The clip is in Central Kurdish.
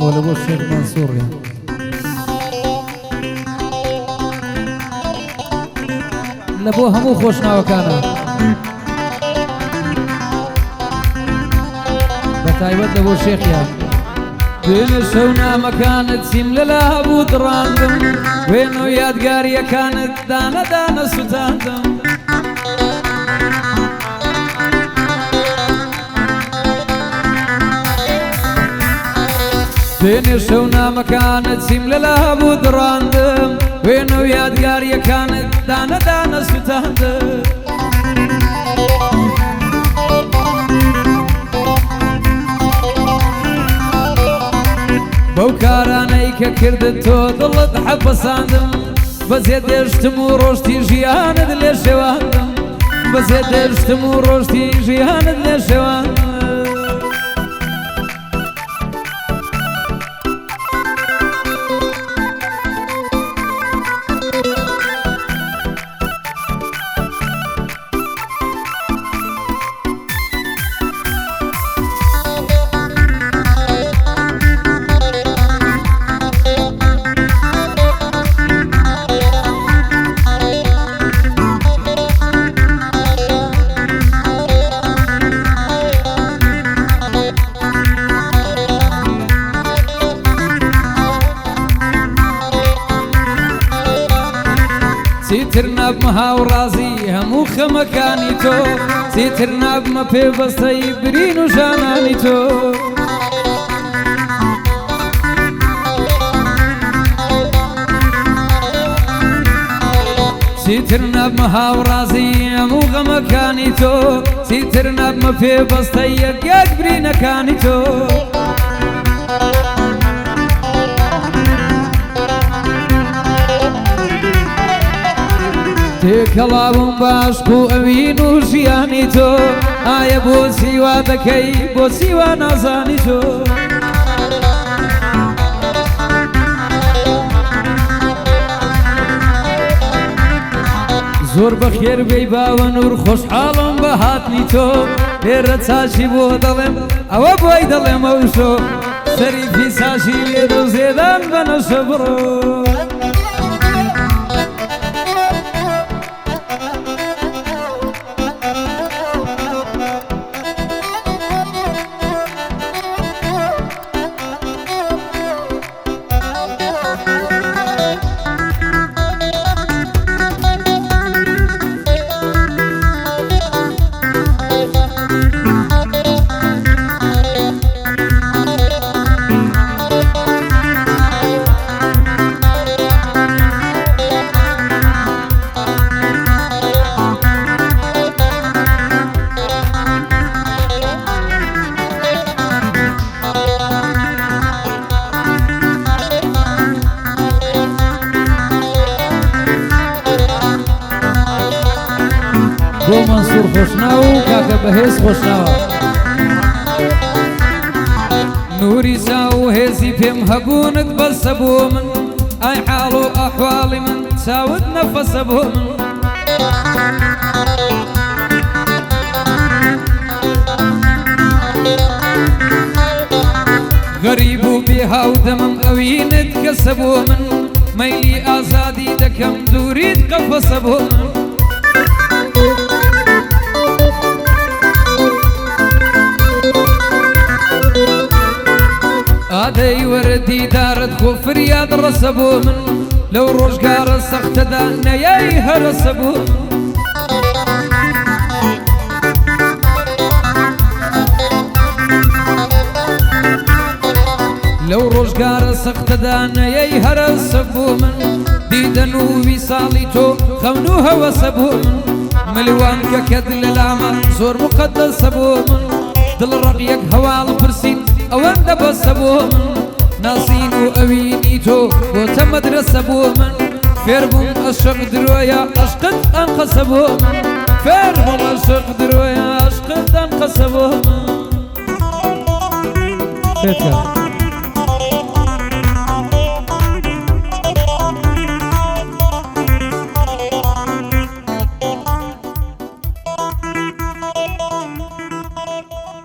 ولا بو الشيخ منصور يعني لبو همو خوشنا وكانا بتايبت لبو الشيخ يعني بين الشونا ما كانت سيم لها ابو دراندم وينو يادقارية كانت دانا دانا ستاندم بين الشونا ما كانت سيم لها ابو دراندم وينو يادقارية كانت دانا دانا ستاندم بوكاراني كردت تو ضلت حبساندم بزيد اشتمو روشتي جيان دلي شواندم بزيد اشتمو روشتي جيان دلي شواندم سيترنا بمهاو رازي همو خمكاني تو سيترنا بما في بسطي برينو جاناني تو سيترنا بمهاو رازي همو خمكاني تو سيترنا بما في بسطي يقاق برينا كاني تو تكلابم باشكو أمينو جياني تو آيا بو سيوا دكي بو سيوا نازاني تو زور بخير بيبا ونور خوش حالم بهاتني تو هيرت ساشي بو دلم او بوي دلم اوشو شريفي ساشي ليدو زيدان بنا شبرو بو منصور خوشناو كاكا بهيز خوشناو نوري ساو هيزي بهم هبونك بس ابو من اي حالو احوالي من ساود نفس ابو من غريبو بيها ودمم اوينت كسبو من ميلي ازادي دكم دوريد قفص ابو من هادي وردي دارت خوف رياض رسبو من لو روشقار السخت دانا يايها رسبو لو روشقار السخت دانا يايها رسبو من ديدنو وصاليتو خونوها وسبو من ملوان ككد للعمى زور مقدس سبو من دل رقيك هوال برسين اوان دبس ابو من ناسين اوينيتو وتمدرس ابو من فيربون اشق درويا اشقد انقص ابو من فيربون اشق درويا اشقد انقص ابو من